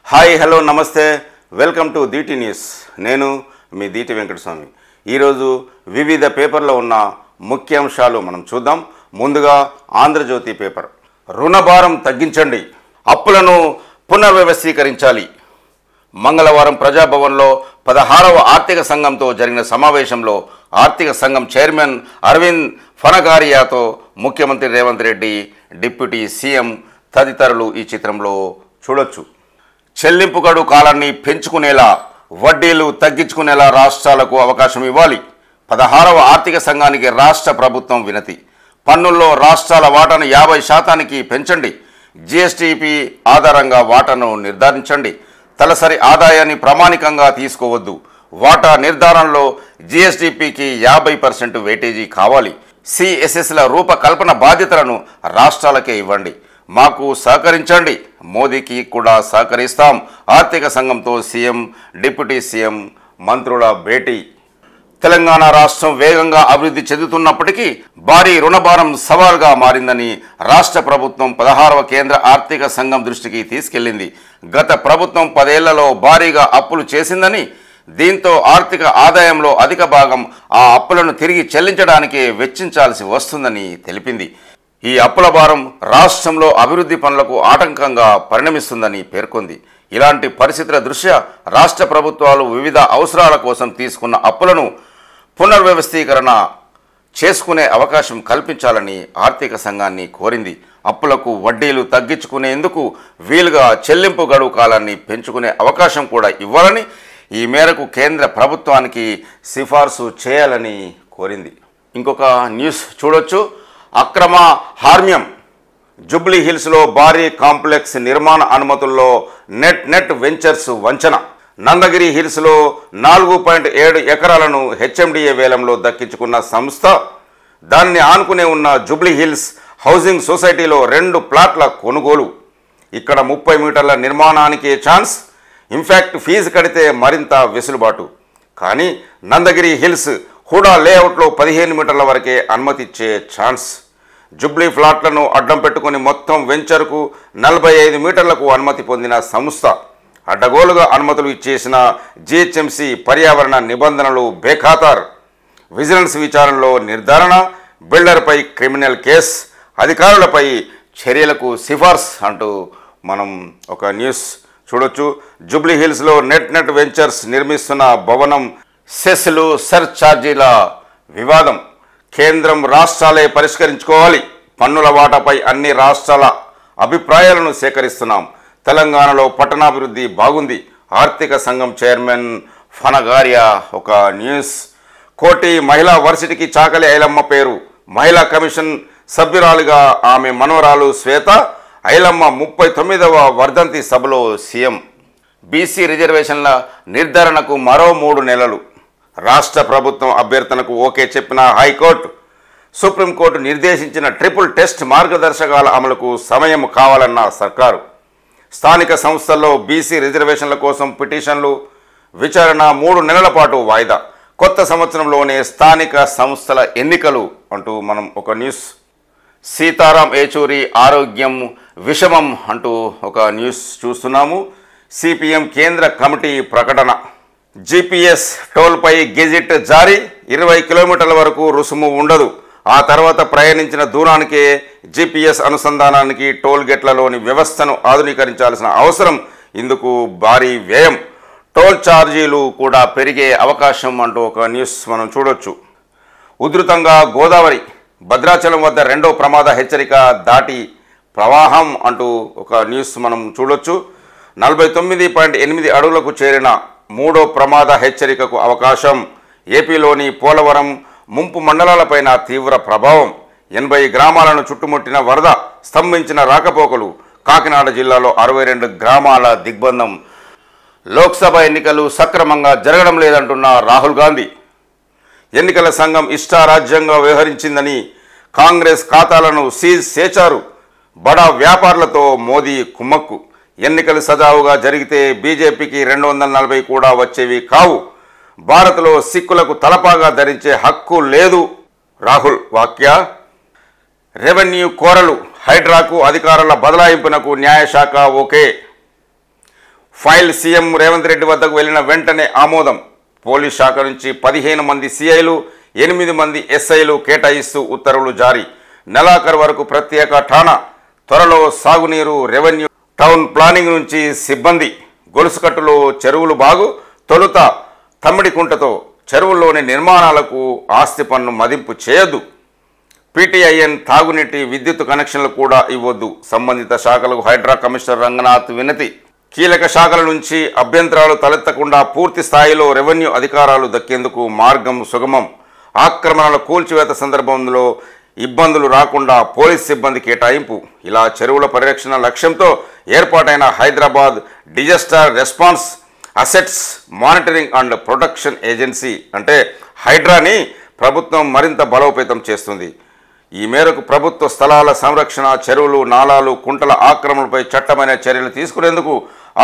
Hi hello నమస్తే welcome to Deeti news. నేను మీ దీటి వెంకటస్వామి. ఈరోజు వివిధ పేపర్లో ఉన్న ముఖ్యాంశాలు మనం చూద్దాం. ముందుగా ఆంధ్రజ్యోతి పేపర్. రుణభారం తగ్గించండి, అప్పులను పునర్వ్యవస్థీకరించాలి. మంగళవారం ప్రజాభవన్లో 16వ ఆర్థిక సంఘంతో జరిగిన సమావేశంలో ఆర్థిక సంఘం చైర్మన్ అరవింద్ ఫనగారియాతో ముఖ్యమంత్రి రేవంత్ రెడ్డి, డిప్యూటీ సీఎం తదితరులు ఈ చిత్రంలో చూడొచ్చు. చెల్లింపు గడువు కాలాన్ని పెంచుకునేలా, వడ్డీలు తగ్గించుకునేలా రాష్ట్రాలకు అవకాశం ఇవ్వాలి. 16వ ఆర్థిక సంఘానికి రాష్ట్ర ప్రభుత్వం వినతి. పన్నుల్లో రాష్ట్రాల వాటాను 50% పెంచండి. జీఎస్టీపీ ఆధారంగా వాటాను నిర్ధారించండి. తలసరి ఆదాయాన్ని ప్రామాణికంగా తీసుకోవద్దు. వాటా నిర్ధారణలో జీఎస్టీపీకి 50% వెయిటేజీ కావాలి. సిఎస్ఎస్ల రూపకల్పన బాధ్యతలను రాష్ట్రాలకే ఇవ్వండి. మాకు సహకరించండి, మోదీకి కూడా సహకరిస్తాం. ఆర్థిక సంఘంతో సీఎం, డిప్యూటీ సీఎం మంత్రుల భేటీ. తెలంగాణ రాష్ట్రం వేగంగా అభివృద్ధి చెందుతున్నప్పటికీ భారీ రుణభారం సవాల్గా మారిందని రాష్ట్ర ప్రభుత్వం 16వ కేంద్ర ఆర్థిక సంఘం దృష్టికి తీసుకెళ్లింది. గత ప్రభుత్వం 10 ఏళ్లలో భారీగా అప్పులు చేసిందని, దీంతో ఆర్థిక ఆదాయంలో అధిక భాగం ఆ అప్పులను తిరిగి చెల్లించడానికి వెచ్చించాల్సి వస్తుందని తెలిపింది. ఈ అప్పుల భారం రాష్ట్రంలో అభివృద్ధి పనులకు ఆటంకంగా పరిణమిస్తుందని పేర్కొంది. ఇలాంటి పరిస్థితుల దృష్ట్యా రాష్ట్ర ప్రభుత్వాలు వివిధ అవసరాల కోసం తీసుకున్న అప్పులను పునర్వ్యవస్థీకరణ చేసుకునే అవకాశం కల్పించాలని ఆర్థిక సంఘాన్ని కోరింది. అప్పులకు వడ్డీలు తగ్గించుకునేందుకు వీలుగా చెల్లింపు గడువు కాలాన్ని పెంచుకునే అవకాశం కూడా ఇవ్వాలని, ఈ మేరకు కేంద్ర ప్రభుత్వానికి సిఫార్సు చేయాలని కోరింది. ఇంకొక న్యూస్ చూడొచ్చు. అక్రమ హార్మ్యం. జూబ్లీ హిల్స్లో భారీ కాంప్లెక్స్ నిర్మాణ అనుమతుల్లో నెట్ వెంచర్స్ వంచన. నందగిరి హిల్స్లో 4.7 ఎకరాలను హెచ్ఎండిఏ వేలంలో దక్కించుకున్న సంస్థ, దానిని ఆనుకునే ఉన్న జూబ్లీ హిల్స్ హౌసింగ్ సొసైటీలో 2 ప్లాట్ల కొనుగోలు. ఇక్కడ 30 మీటర్ల నిర్మాణానికి ఛాన్స్. ఇన్ఫ్యాక్ట్ ఫీజు కడితే మరింత వెసులుబాటు. కానీ నందగిరి హిల్స్ హుడా లేఅవుట్లో 15 మీటర్ల వరకే అనుమతి ఇచ్చే ఛాన్స్. జూబ్లీ ఫ్లాట్లను అడ్డం పెట్టుకుని మొత్తం వెంచర్కు 45 మీటర్లకు అనుమతి పొందిన సంస్థ అడ్డగోలుగా అనుమతులు ఇచ్చేసిన జిహెచ్ఎంసీ పర్యావరణ నిబంధనలు బేఖాతార్. విజిలెన్స్ విచారణలో నిర్ధారణ, బిల్డర్పై క్రిమినల్ కేస్, అధికారులపై చర్యలకు సిఫార్సు అంటూ మనం ఒక న్యూస్ చూడొచ్చు. జూబ్లీ హిల్స్లో నెట్ వెంచర్స్ నిర్మిస్తున్న భవనం సెస్లు, సర్ఛార్జీల వివాదం. కేంద్రం రాష్ట్రాలే పరిష్కరించుకోవాలి. పన్నుల వాటాపై అన్ని రాష్ట్రాల అభిప్రాయాలను సేకరిస్తున్నాం. తెలంగాణలో పట్టణాభివృద్ధి బాగుంది. ఆర్థిక సంఘం చైర్మన్ ఫనగారియా ఒక న్యూస్. కోటి మహిళా వర్సిటీకి చాకలి ఐలమ్మ పేరు. మహిళా కమిషన్ సభ్యురాలుగా ఆమె మనవరాలు శ్వేత. ఐలమ్మ 39వ వర్ధంతి సభలో సీఎం. బీసీ రిజర్వేషన్ల నిర్ధారణకు మరో 3 నెలలు. రాష్ట్ర ప్రభుత్వం అభ్యర్థనకు ఓకే చెప్పిన హైకోర్టు. సుప్రీంకోర్టు నిర్దేశించిన ట్రిపుల్ టెస్ట్ మార్గదర్శకాల అమలుకు సమయం కావాలన్న సర్కారు. స్థానిక సంస్థల్లో బీసీ రిజర్వేషన్ల కోసం పిటిషన్లు విచారణ 3 నెలల పాటు వాయిదా. కొత్త సంవత్సరంలోనే స్థానిక సంస్థల ఎన్నికలు అంటూ మనం ఒక న్యూస్. సీతారాం ఏచూరి ఆరోగ్యం విషమం అంటూ ఒక న్యూస్ చూస్తున్నాము. సిపిఎం కేంద్ర కమిటీ ప్రకటన. జీపీఎస్ టోల్పై గెజిట్ జారీ. 20 కిలోమీటర్ల వరకు రుసుము ఉండదు. ఆ తర్వాత ప్రయాణించిన దూరానికే జీపీఎస్ అనుసంధానానికి టోల్ గేట్లలోని వ్యవస్థను ఆధునీకరించాల్సిన అవసరం. ఇందుకు భారీ వ్యయం. టోల్ ఛార్జీలు కూడా పెరిగే అవకాశం అంటూ ఒక న్యూస్ మనం చూడొచ్చు. ఉధృతంగా గోదావరి. భద్రాచలం వద్ద 2వ ప్రమాద హెచ్చరిక దాటి ప్రవాహం అంటూ ఒక న్యూస్ మనం చూడొచ్చు. 49.8 అడుగులకు చేరిన 3వ ప్రమాద హెచ్చరికకు అవకాశం. ఏపీలోని పోలవరం ముంపు మండలాలపైన తీవ్ర ప్రభావం. 80 గ్రామాలను చుట్టుముట్టిన వరద, స్తంభించిన రాకపోకలు. కాకినాడ జిల్లాలో 62 గ్రామాల దిగ్బంధం. లోక్సభ ఎన్నికలు సక్రమంగా జరగడం లేదంటున్న రాహుల్ గాంధీ. ఎన్నికల సంఘం ఇష్టారాజ్యంగా వ్యవహరించిందని, కాంగ్రెస్ ఖాతాలను సీజ్ చేశారు. బడా వ్యాపారులతో మోదీ కుమ్మక్కు. ఎన్నికలు సజావుగా జరిగితే బీజేపీకి 240 కూడా వచ్చేవి కావు. భారత్లో సిక్కులకు తలపాగా ధరించే హక్కు లేదు రాహుల్ వాక్య. రెవెన్యూ కోరలు. హైడ్రాకు అధికారుల బదలాయింపునకు న్యాయశాఖ okay. File CM Revanth Reddy వద్దకు వెళ్లిన వెంటనే ఆమోదం. పోలీస్ శాఖ నుంచి 15 మంది సిఐలు 8 మంది ఎస్ఐలు కేటాయిస్తూ ఉత్తర్వులు జారీ. నెలాఖరు వరకు ప్రత్యేక ఠాణా. త్వరలో సాగునీరు, రెవెన్యూ, టౌన్ ప్లానింగ్ నుంచి సిబ్బంది. గొలుసుకట్టులో చెరువులు బాగు. తొలుత తమ్మిడికుంటతో చెరువుల్లోని నిర్మాణాలకు ఆస్తి పన్ను మదింపు చేయొద్దు. పీటీఐఎన్ తాగునీటి, విద్యుత్ కనెక్షన్లు కూడా ఇవ్వొద్దు. సంబంధిత శాఖలకు హైడ్రా కమిషనర్ రంగనాథ్ వినతి. కీలక శాఖల నుంచి అభ్యంతరాలు తలెత్తకుండా పూర్తి స్థాయిలో రెవెన్యూ అధికారాలు దక్కేందుకు మార్గం సుగమం. ఆక్రమణల కూల్చివేత సందర్భంలో ఇబ్బందులు రాకుండా పోలీస్ సిబ్బంది కేటాయింపు. ఇలా చెరువుల పరిరక్షణ లక్ష్యంతో ఏర్పాటైన Hyderabad disaster response assets monitoring and protection agency అంటే హైడ్రాని ప్రభుత్వం మరింత బలోపేతం చేస్తుంది. ఈ మేరకు ప్రభుత్వ స్థలాల సంరక్షణ, చెరువులు, నాలాలు, కుంటల ఆక్రమణపై చట్టమైన చర్యలు తీసుకునేందుకు,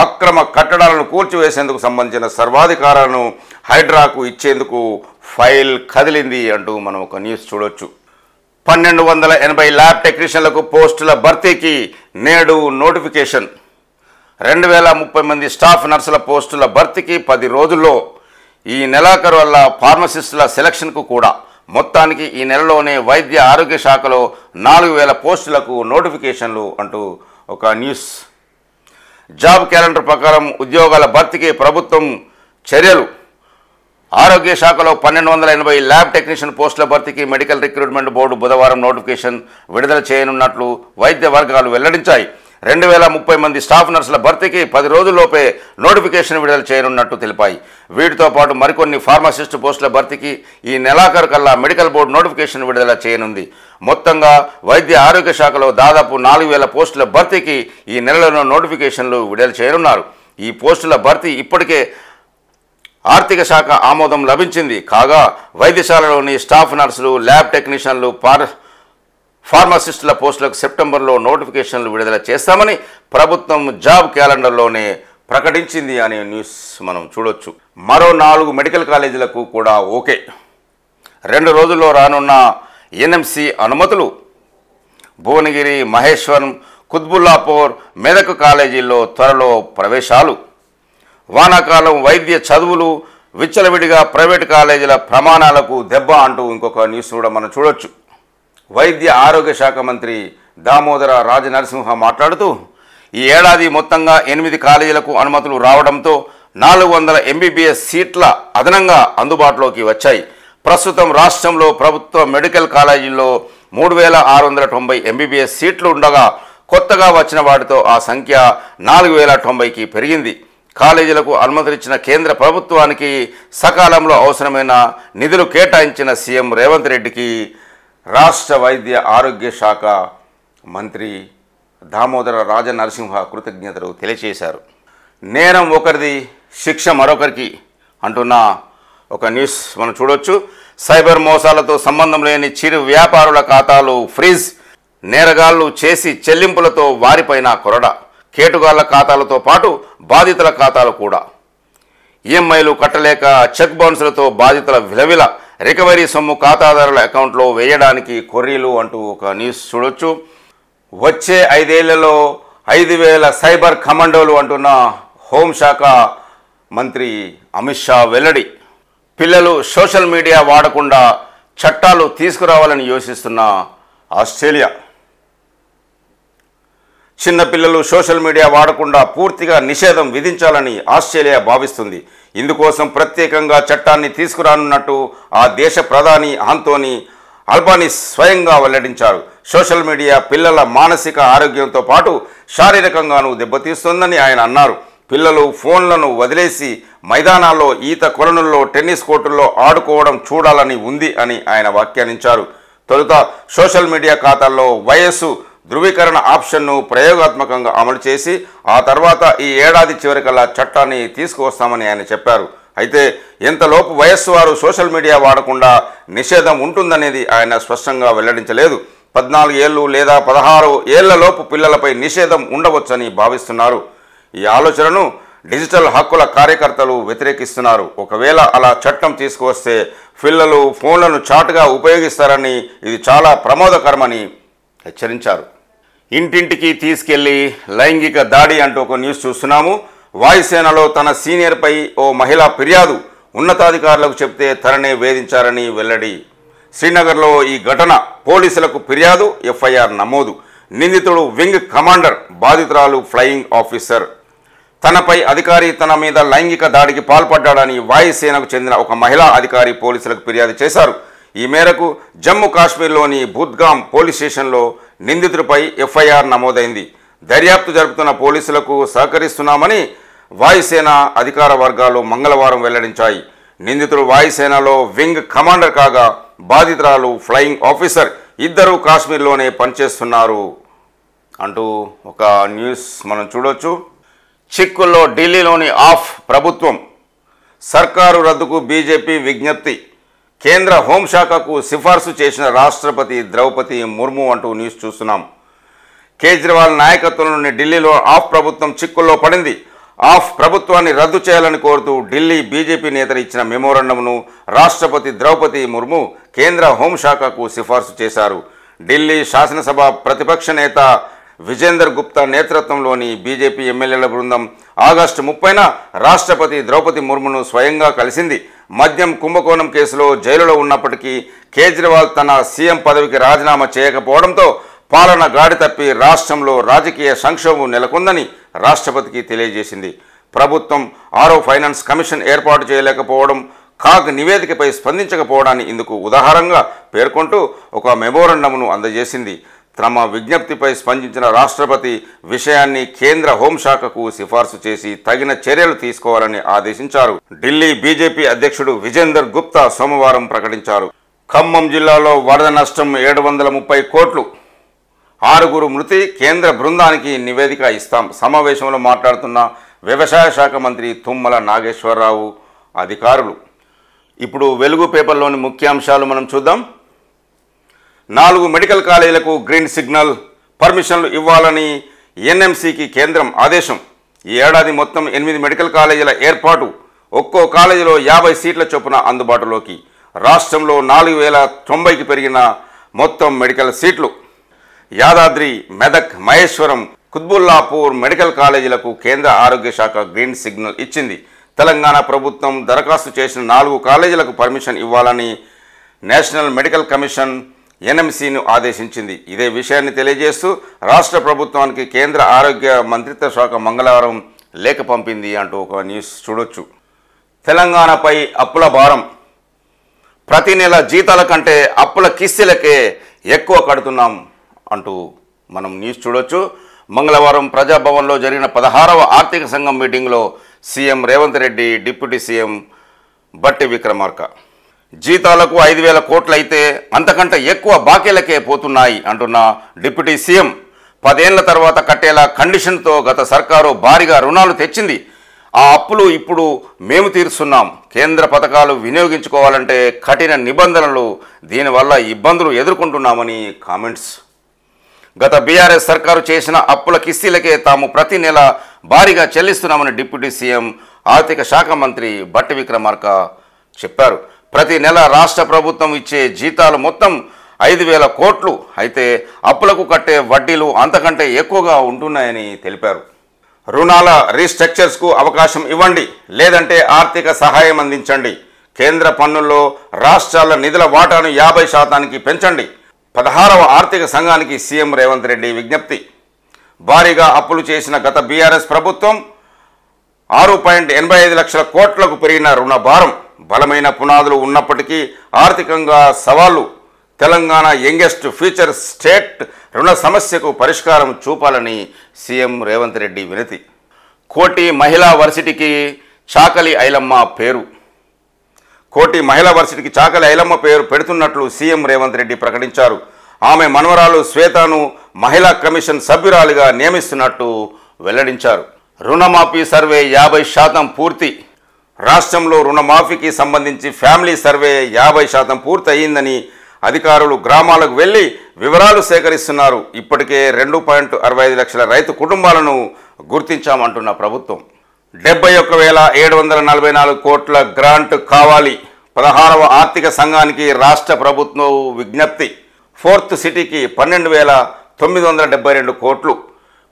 అక్రమ కట్టడాలను కూల్చివేసేందుకు సంబంధించిన సర్వాధికారాలను హైడ్రాకు ఇచ్చేందుకు ఫైల్ కదిలింది అంటూ మనం ఒక న్యూస్ చూడొచ్చు. 1280 ల్యాబ్ టెక్నీషియన్లకు పోస్టుల భర్తీకి నేడు నోటిఫికేషన్. 2030 మంది స్టాఫ్ నర్సుల పోస్టుల భర్తీకి 10 రోజుల్లో. ఈ నెలాఖరు వల్ల ఫార్మసిస్టుల సెలక్షన్కు కూడా. మొత్తానికి ఈ నెలలోనే వైద్య ఆరోగ్య శాఖలో 4000 పోస్టులకు నోటిఫికేషన్లు అంటూ ఒక న్యూస్. జాబ్ క్యాలెండర్ ప్రకారం ఉద్యోగాల భర్తీకి ప్రభుత్వం చర్యలు. ఆరోగ్య శాఖలో 1280 ల్యాబ్ టెక్నీషియన్ పోస్టుల భర్తీకి మెడికల్ రిక్రూట్మెంట్ బోర్డు బుధవారం నోటిఫికేషన్ విడుదల చేయనున్నట్లు వైద్య వర్గాలు వెల్లడించాయి. 2030 మంది స్టాఫ్ నర్సుల భర్తీకి 10 రోజుల్లోపే నోటిఫికేషన్ విడుదల చేయనున్నట్టు తెలిపాయి. వీటితో పాటు మరికొన్ని ఫార్మసిస్టు పోస్టుల భర్తీకి ఈ నెలాఖరు కల్లా మెడికల్ బోర్డు నోటిఫికేషన్ విడుదల చేయనుంది. మొత్తంగా వైద్య ఆరోగ్య శాఖలో దాదాపు 4000 పోస్టుల భర్తీకి ఈ నెలలో నోటిఫికేషన్లు విడుదల చేయనున్నారు. ఈ పోస్టుల భర్తీ ఇప్పటికే ఆర్థిక శాఖ ఆమోదం లభించింది. కాగా వైద్యశాలలోని స్టాఫ్ నర్సులు, ల్యాబ్ టెక్నీషియన్లు, ఫార్మసిస్టుల పోస్టులకు సెప్టెంబర్లో నోటిఫికేషన్లు విడుదల చేస్తామని ప్రభుత్వం జాబ్ క్యాలెండర్లోనే ప్రకటించింది అనే న్యూస్ మనం చూడొచ్చు. మరో 4 మెడికల్ కాలేజీలకు కూడా ఓకే. 2 రోజుల్లో రానున్న ఎన్ఎంసి అనుమతులు. భువనగిరి, మహేశ్వరం, కుత్బుల్లాపూర్, మెదక్ కాలేజీల్లో త్వరలో ప్రవేశాలు. వానాకాలం వైద్య చదువులు. విచ్చలవిడిగా ప్రైవేటు కాలేజీల ప్రమాణాలకు దెబ్బ అంటూ ఇంకొక న్యూస్ కూడా మనం చూడొచ్చు. వైద్య ఆరోగ్య శాఖ మంత్రి దామోదర రాజనరసింహ మాట్లాడుతూ, ఈ ఏడాది మొత్తంగా 8 కాలేజీలకు అనుమతులు రావడంతో 400 ఎంబీబీఎస్ సీట్ల అదనంగా అందుబాటులోకి వచ్చాయి. ప్రస్తుతం రాష్ట్రంలో ప్రభుత్వ మెడికల్ కాలేజీల్లో 3690 ఎంబీబీఎస్ సీట్లు ఉండగా కొత్తగా వచ్చిన వాటితో ఆ సంఖ్య 4090కి పెరిగింది. కాలేజీలకు అనుమతులిచ్చిన కేంద్ర ప్రభుత్వానికి సకాలంలో అవసరమైన నిధులు కేటాయించిన సీఎం రేవంత్ రెడ్డికి రాష్ట్ర వైద్య ఆరోగ్య శాఖ మంత్రి దామోదర రాజనరసింహ కృతజ్ఞతలు తెలియజేశారు. నేరం ఒకరిది, శిక్ష మరొకరికి అంటున్న ఒక న్యూస్ మనం చూడొచ్చు. సైబర్ మోసాలతో సంబంధం లేని చిరు వ్యాపారుల ఖాతాలు ఫ్రీజ్. నేరగాళ్లు చేసి చెల్లింపులతో వారిపైన కొరడ. కేటుగాళ్ల ఖాతాలతో పాటు బాధితుల ఖాతాలు కూడా. ఈఎంఐలు కట్టలేక చెక్ బౌన్సులతో బాధితుల విలవిల. రికవరీ సొమ్ము ఖాతాదారుల అకౌంట్లో వేయడానికి కొర్రీలు అంటూ ఒక న్యూస్ చూడొచ్చు. వచ్చే 5 ఏళ్లలో 5000 సైబర్ కమాండోలు అంటున్న హోంశాఖ మంత్రి అమిత్ షా వెల్లడి. పిల్లలు సోషల్ మీడియా వాడకుండా చట్టాలు తీసుకురావాలని యోచిస్తున్న ఆస్ట్రేలియా. చిన్నపిల్లలు సోషల్ మీడియా వాడకుండా పూర్తిగా నిషేధం విధించాలని ఆస్ట్రేలియా భావిస్తుంది. ఇందుకోసం ప్రత్యేకంగా చట్టాన్ని తీసుకురానున్నట్టు ఆ దేశ ప్రధాని ఆంటోనీ అల్బనీస్ స్వయంగా వెల్లడించారు. సోషల్ మీడియా పిల్లల మానసిక ఆరోగ్యంతో పాటు శారీరకంగానూ దెబ్బతీస్తుందని ఆయన అన్నారు. పిల్లలు ఫోన్లను వదిలేసి మైదానాల్లో, ఈత కొలనుల్లో, టెన్నిస్ కోర్టుల్లో ఆడుకోవడం చూడాలని ఉంది అని ఆయన వ్యాఖ్యానించారు. తొలుత సోషల్ మీడియా ఖాతాల్లో వయస్సు ధృవీకరణ ఆప్షన్ను ప్రయోగాత్మకంగా అమలు చేసి ఆ తర్వాత ఈ ఏడాది చివరికల్లా చట్టాన్ని తీసుకువస్తామని ఆయన చెప్పారు. అయితే ఎంతలోపు వయస్సు వారు సోషల్ మీడియా వాడకుండా నిషేధం ఉంటుందనేది ఆయన స్పష్టంగా వెల్లడించలేదు. 14 ఏళ్ళు లేదా 16 ఏళ్లలోపు పిల్లలపై నిషేధం ఉండవచ్చని భావిస్తున్నారు. ఈ ఆలోచనను డిజిటల్ హక్కుల కార్యకర్తలు వ్యతిరేకిస్తున్నారు. ఒకవేళ అలా చట్టం తీసుకువస్తే పిల్లలు ఫోన్లను చాటుగా ఉపయోగిస్తారని, ఇది చాలా ప్రమాదకరమని హెచ్చరించారు. ఇంటింటికి తీసుకెళ్లి లైంగిక దాడి అంటూ ఒక న్యూస్ చూస్తున్నాము. వాయుసేనలో తన సీనియర్పై ఓ మహిళ ఫిర్యాదు, ఉన్నతాధికారులకు చెప్తే తననే వేధించారని వెల్లడి. శ్రీనగర్లో ఈ ఘటన, పోలీసులకు ఫిర్యాదు, ఎఫ్ఐఆర్ నమోదు. నిందితుడు వింగ్ కమాండర్, బాధితురాలు ఫ్లయింగ్ ఆఫీసర్. తనపై అధికారి తన మీద లైంగిక దాడికి పాల్పడ్డాడని వాయుసేనకు చెందిన ఒక మహిళా అధికారి పోలీసులకు ఫిర్యాదు చేశారు. ఈ మేరకు జమ్మూ కాశ్మీర్లోని బుద్గామ్ పోలీస్ స్టేషన్లో నిందితుడిపై ఎఫ్ఐఆర్ నమోదైంది. దర్యాప్తు జరుపుతున్న పోలీసులకు సహకరిస్తున్నామని వాయుసేన అధికార వర్గాలు మంగళవారం వెల్లడించాయి. నిందితుడు వాయుసేనలో వింగ్ కమాండర్ కాగా బాధితురాలు ఫ్లయింగ్ ఆఫీసర్. ఇద్దరు కాశ్మీర్లోనే పనిచేస్తున్నారు అంటూ ఒక న్యూస్ మనం చూడొచ్చు. చిక్కుల్లో ఢిల్లీలోని ఆఫ్ ప్రభుత్వం, సర్కారు రద్దుకు బీజేపీ విజ్ఞప్తి, కేంద్ర హోంశాఖకు సిఫార్సు చేసిన రాష్ట్రపతి ద్రౌపది ముర్ము అంటూ న్యూస్ చూస్తున్నాం. కేజ్రీవాల్ నాయకత్వంలోని ఢిల్లీలో ఆఫ్ ప్రభుత్వం చిక్కుల్లో పడింది. ఆఫ్ ప్రభుత్వాన్ని రద్దు చేయాలని కోరుతూ ఢిల్లీ బీజేపీ నేతలు ఇచ్చిన మెమోరాండంను రాష్ట్రపతి ద్రౌపది ముర్ము కేంద్ర హోంశాఖకు సిఫార్సు చేశారు. ఢిల్లీ శాసనసభ ప్రతిపక్ష నేత విజేందర్ గుప్తా నేతృత్వంలోని బీజేపీ ఎమ్మెల్యేల బృందం ఆగస్టు 30న రాష్ట్రపతి ద్రౌపది ముర్మును స్వయంగా కలిసింది. మద్యం కుంభకోణం కేసులో జైలులో ఉన్నప్పటికీ కేజ్రీవాల్ తన సీఎం పదవికి రాజీనామా చేయకపోవడంతో పాలన గాడి తప్పి రాష్ట్రంలో రాజకీయ సంక్షోభం నెలకొందని రాష్ట్రపతికి తెలియజేసింది. ప్రభుత్వం ఆరో ఫైనాన్స్ కమిషన్ ఏర్పాటు చేయలేకపోవడం, కాగ్ నివేదికపై స్పందించకపోవడాన్ని ఇందుకు ఉదాహరణగా పేర్కొంటూ ఒక మెమోరాండంను అందజేసింది. తమ విజ్ఞప్తిపై స్పందించిన రాష్ట్రపతి విషయాన్ని కేంద్ర హోంశాఖకు సిఫార్సు చేసి తగిన చర్యలు తీసుకోవాలని ఆదేశించారు. ఢిల్లీ బీజేపీ అధ్యక్షుడు విజేందర్ గుప్తా సోమవారం ప్రకటించారు. ఖమ్మం జిల్లాలో వరద నష్టం 730 కోట్లు, 6 మృతి, కేంద్ర బృందానికి నివేదిక ఇస్తాం. సమావేశంలో మాట్లాడుతున్న వ్యవసాయ శాఖ మంత్రి తుమ్మల నాగేశ్వరరావు, అధికారులు. ఇప్పుడు వెలుగు పేపర్లోని ముఖ్యాంశాలు మనం చూద్దాం. 4 మెడికల్ కాలేజీలకు గ్రీన్ సిగ్నల్, పర్మిషన్లు ఇవ్వాలని ఎన్ఎంసీకి కేంద్రం ఆదేశం. ఈ ఏడాది మొత్తం 8 మెడికల్ కాలేజీల ఏర్పాటు, ఒక్కో కాలేజీలో 50 సీట్ల చొప్పున అందుబాటులోకి. రాష్ట్రంలో 4090కి పెరిగిన మొత్తం మెడికల్ సీట్లు. యాదాద్రి, మెదక్, మహేశ్వరం, కుత్బుల్లాపూర్ మెడికల్ కాలేజీలకు కేంద్ర ఆరోగ్య శాఖ గ్రీన్ సిగ్నల్ ఇచ్చింది. తెలంగాణ ప్రభుత్వం దరఖాస్తు చేసిన 4 కాలేజీలకు పర్మిషన్ ఇవ్వాలని నేషనల్ మెడికల్ కమిషన్ ఎన్ఎంసీను ఆదేశించింది. ఇదే విషయాన్ని తెలియజేస్తూ రాష్ట్ర ప్రభుత్వానికి కేంద్ర ఆరోగ్య మంత్రిత్వ శాఖ మంగళవారం లేఖ పంపింది అంటూ ఒక న్యూస్ చూడొచ్చు. తెలంగాణపై అప్పుల భారం, ప్రతి నెల జీతాల కంటే అప్పుల కిస్తీలకే ఎక్కువ కడుతున్నాం అంటూ మనం న్యూస్ చూడొచ్చు. మంగళవారం ప్రజాభవన్లో జరిగిన 16వ ఆర్థిక సంఘం మీటింగ్లో CM Revanth Reddy, deputy CM బట్టి విక్రమార్క జీతాలకు 5,000 కోట్లు అయితే అంతకంటే ఎక్కువ బాకీలకే పోతున్నాయి అంటున్న డిప్యూటీ సీఎం, 10 ఏళ్ల తర్వాత కట్టేలా కండిషన్తో గత సర్కారు భారీగా రుణాలు తెచ్చింది. ఆ అప్పులు ఇప్పుడు మేము తీరుస్తున్నాం. కేంద్ర పథకాలు వినియోగించుకోవాలంటే కఠిన నిబంధనలు, దీనివల్ల ఇబ్బందులు ఎదుర్కొంటున్నామని కామెంట్స్. గత బీఆర్ఎస్ సర్కారు చేసిన అప్పుల కిస్తీలకే తాము ప్రతి నెల భారీగా చెల్లిస్తున్నామని డిప్యూటీ సీఎం ఆర్థిక శాఖ మంత్రి బట్టి విక్రమార్క చెప్పారు. ప్రతి నెల రాష్ట్ర ప్రభుత్వం ఇచ్చే జీతాలు మొత్తం 5,000 కోట్లు అయితే అప్పులకు కట్టే వడ్డీలు అంతకంటే ఎక్కువగా ఉంటున్నాయని తెలిపారు. రుణాల రీస్ట్రక్చర్స్కు అవకాశం ఇవ్వండి, లేదంటే ఆర్థిక సహాయం అందించండి. కేంద్ర పన్నుల్లో రాష్ట్రాల నిధుల వాటాను 50% పెంచండి. 16వ ఆర్థిక సంఘానికి సీఎం రేవంత్ రెడ్డి విజ్ఞప్తి. భారీగా అప్పులు చేసిన గత బీఆర్ఎస్ ప్రభుత్వం 6.85 లక్షల కోట్లకు పెరిగిన రుణ భారం, బలమైన పునాదులు ఉన్నప్పటికీ ఆర్థికంగా సవాళ్లు. తెలంగాణ యంగెస్ట్ ఫ్యూచర్ స్టేట్ రుణ సమస్యకు పరిష్కారం చూపాలని సీఎం రేవంత్ రెడ్డి వినతి. కోటి మహిళా వర్సిటీకి చాకలి ఐలమ్మ పేరు. కోటి మహిళా వర్సిటీకి చాకలి ఐలమ్మ పేరు పెడుతున్నట్లు సీఎం రేవంత్ రెడ్డి ప్రకటించారు. ఆమె మనవరాలు శ్వేతను మహిళా కమిషన్ సభ్యురాలిగా నియమిస్తున్నట్టు వెల్లడించారు. రుణమాఫీ సర్వే 50% పూర్తి. రాష్ట్రంలో రుణమాఫీకి సంబంధించి ఫ్యామిలీ సర్వే 50% పూర్తి అయ్యిందని అధికారులు గ్రామాలకు వెళ్లి వివరాలు సేకరిస్తున్నారు. ఇప్పటికే 2.65 లక్షల రైతు కుటుంబాలను గుర్తించామంటున్న ప్రభుత్వం. 71,744 కోట్ల గ్రాంట్ కావాలి. 16వ ఆర్థిక సంఘానికి రాష్ట్ర ప్రభుత్వం విజ్ఞప్తి. 4th సిటీకి 12,972 కోట్లు.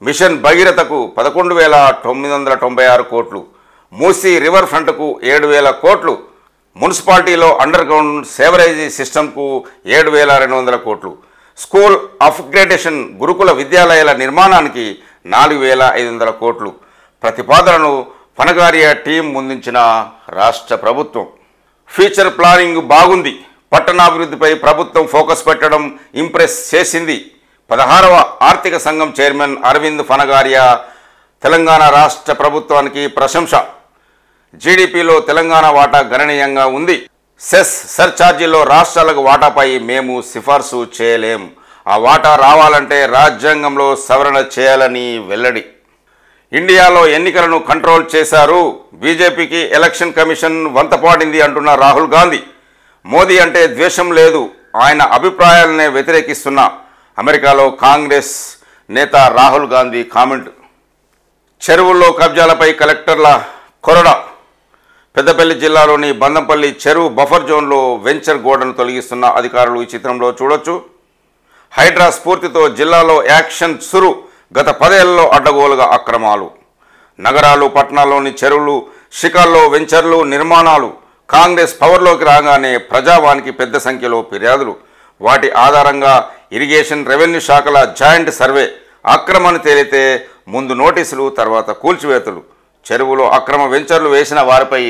మిషన్ భగీరథకు 11,996 కోట్లు, మూసీ రివర్ ఫ్రంట్కు 7,000 కోట్లు, మున్సిపాలిటీలో అండర్ గ్రౌండ్ సేవరేజీ సిస్టమ్కు 7,200 కోట్లు, స్కూల్ అప్గ్రేడేషన్ గురుకుల విద్యాలయాల నిర్మాణానికి 4,500 కోట్లు ప్రతిపాదనను ఫనగారియా టీం ముందుంచిన రాష్ట్ర ప్రభుత్వం. ఫ్యూచర్ ప్లానింగ్ బాగుంది, పట్టణాభివృద్ధిపై ప్రభుత్వం ఫోకస్ పెట్టడం ఇంప్రెస్ చేసింది. 16వ ఆర్థిక సంఘం చైర్మన్ అరవింద్ ఫనగారియా తెలంగాణ రాష్ట్ర ప్రభుత్వానికి ప్రశంస. జీడీపీలో తెలంగాణ వాటా గణనీయంగా ఉంది. సెస్ సర్ఛార్జీలో రాష్ట్రాలకు వాటాపై మేము సిఫార్సు చేయలేం. ఆ వాటా రావాలంటే రాజ్యాంగంలో సవరణ చేయాలని వెల్లడి. ఇండియాలో ఎన్నికలను కంట్రోల్ చేశారు, బీజేపీకి ఎలక్షన్ కమిషన్ వంతపాడింది అంటున్న రాహుల్ గాంధీ. మోదీ అంటే ద్వేషం లేదు, ఆయన అభిప్రాయాలనే వ్యతిరేకిస్తున్న అమెరికాలో కాంగ్రెస్ నేత రాహుల్ గాంధీ కామెంట్. చెరువుల్లో కబ్జాలపై కలెక్టర్ల కొరడ. పెద్దపల్లి జిల్లాలోని బందంపల్లి చెరువు బఫర్ జోన్లో వెంచర్ గోడను తొలగిస్తున్న అధికారులు ఈ చిత్రంలో చూడొచ్చు. హైడ్రా స్ఫూర్తితో జిల్లాలో యాక్షన్ సురు. గత 10 ఏళ్లలో అడ్డగోలుగా అక్రమాలు. నగరాలు పట్టణాల్లోని చెరువులు, శిఖాల్లో వెంచర్లు నిర్మాణాలు. కాంగ్రెస్ పవర్లోకి రాగానే ప్రజావానికి పెద్ద సంఖ్యలో ఫిర్యాదులు. వాటి ఆధారంగా ఇరిగేషన్, రెవెన్యూ శాఖల జాయింట్ సర్వే. అక్రమాన్ని తేలితే ముందు నోటీసులు, తర్వాత కూల్చివేతలు. చెరువులో అక్రమ వెంచర్లు వేసిన వారిపై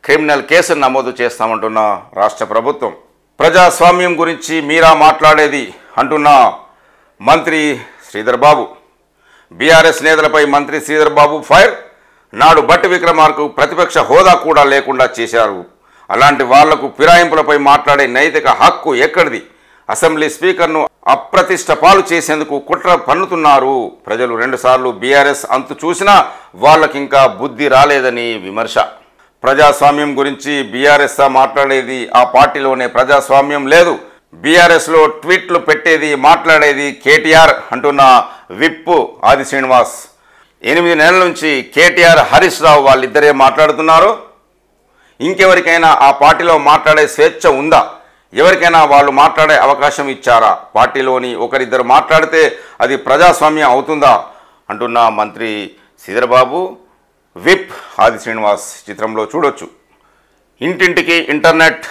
క్రిమినల్ కేసులు నమోదు చేస్తామంటున్న రాష్ట్ర ప్రభుత్వం. ప్రజాస్వామ్యం గురించి మీరా మాట్లాడేది అంటున్న మంత్రి శ్రీధర్ బాబు. బీఆర్ఎస్ నేతలపై మంత్రి శ్రీధర్ బాబు ఫైర్. నాడు బట్టి విక్రమార్కు ప్రతిపక్ష హోదా కూడా లేకుండా చేశారు. అలాంటి వాళ్లకు ఫిరాయింపులపై మాట్లాడే నైతిక హక్కు ఎక్కడిది? అసెంబ్లీ స్పీకర్ను అప్రతిష్ట పాలు చేసేందుకు కుట్ర పన్నుతున్నారు. ప్రజలు 2 సార్లు బీఆర్ఎస్ అంతు చూసినా వాళ్ళకింకా బుద్ధి రాలేదని విమర్శ. ప్రజాస్వామ్యం గురించి బీఆర్ఎస్ మాట్లాడేది, ఆ పార్టీలోనే ప్రజాస్వామ్యం లేదు. బీఆర్ఎస్లో ట్వీట్లు పెట్టేది, మాట్లాడేది కేటీఆర్ అంటున్న విప్పు ఆది శ్రీనివాస్. 8 నెలల నుంచి కేటీఆర్, హరీష్ రావు వాళ్ళిద్దరే మాట్లాడుతున్నారు. ఇంకెవరికైనా ఆ పార్టీలో మాట్లాడే స్వేచ్ఛ ఉందా? ఎవరికైనా వాళ్ళు మాట్లాడే అవకాశం ఇచ్చారా? పార్టీలోని ఒకరిద్దరు మాట్లాడితే అది ప్రజాస్వామ్యం అవుతుందా అంటున్న మంత్రి శ్రీధర్ బాబు, విప్ ఆది శ్రీనివాస్ చిత్రంలో చూడొచ్చు. ఇంటింటికి ఇంటర్నెట్.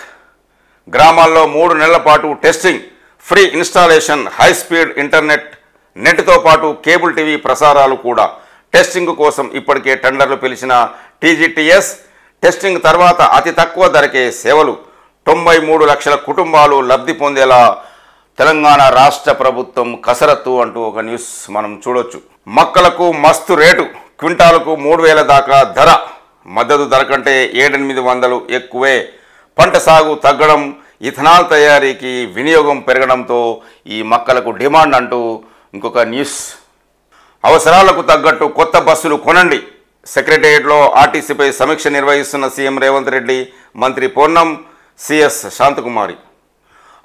గ్రామాల్లో 3 నెలల పాటు testing, free installation, high speed internet, నెట్తో పాటు కేబుల్ టీవీ ప్రసారాలు కూడా. టెస్టింగ్ కోసం ఇప్పటికే టెండర్లు పిలిచిన టీజీటీఎస్. టెస్టింగ్ తర్వాత అతి తక్కువ ధరకే సేవలు. 93 లక్షల కుటుంబాలు లబ్ధి పొందేలా తెలంగాణ రాష్ట్ర ప్రభుత్వం కసరత్తు అంటూ ఒక న్యూస్ మనం చూడొచ్చు. మక్కలకు మస్తు రేటు. క్వింటాలకు 3,000 దాకా ధర. మద్దతు ధర కంటే 700-800 ఎక్కువే. పంట సాగు తగ్గడం, ఇథనాల్ తయారీకి వినియోగం పెరగడంతో ఈ మక్కలకు డిమాండ్ అంటూ ఇంకొక న్యూస్. అవసరాలకు తగ్గట్టు కొత్త బస్సులు కొనండి. సెక్రటేరియట్లో ఆర్టీసీపై సమీక్ష నిర్వహిస్తున్న సీఎం రేవంత్ రెడ్డి, మంత్రి పొన్నం, సిఎస్ శాంతకుమారి.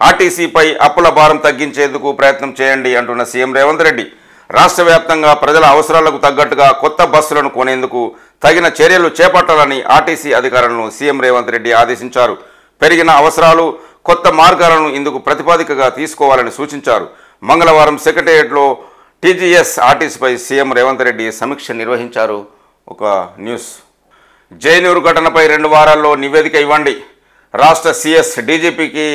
ఆర్టీసీపై అప్పుల భారం తగ్గించేందుకు ప్రయత్నం చేయండి అంటున్న సీఎం రేవంత్ రెడ్డి. రాష్ట్ర వ్యాప్తంగా ప్రజల అవసరాలకు తగ్గట్టుగా కొత్త బస్సులను కొనేందుకు తగిన చర్యలు చేపట్టాలని ఆర్టీసీ అధికారులను సీఎం రేవంత్ రెడ్డి ఆదేశించారు. పెరిగిన అవసరాలు, కొత్త మార్గాలను ఇందుకు ప్రతిపాదికగా తీసుకోవాలని సూచించారు. మంగళవారం సెక్రటేరియట్లో టీజీఎస్ ఆర్టీసీపై సీఎం రేవంత్ రెడ్డి సమీక్ష నిర్వహించారు. ఒక న్యూస్. జైనూరు ఘటనపై 2 వారాల్లో నివేదిక ఇవ్వండి. రాష్ట్ర సిఎస్ డీజీపీకి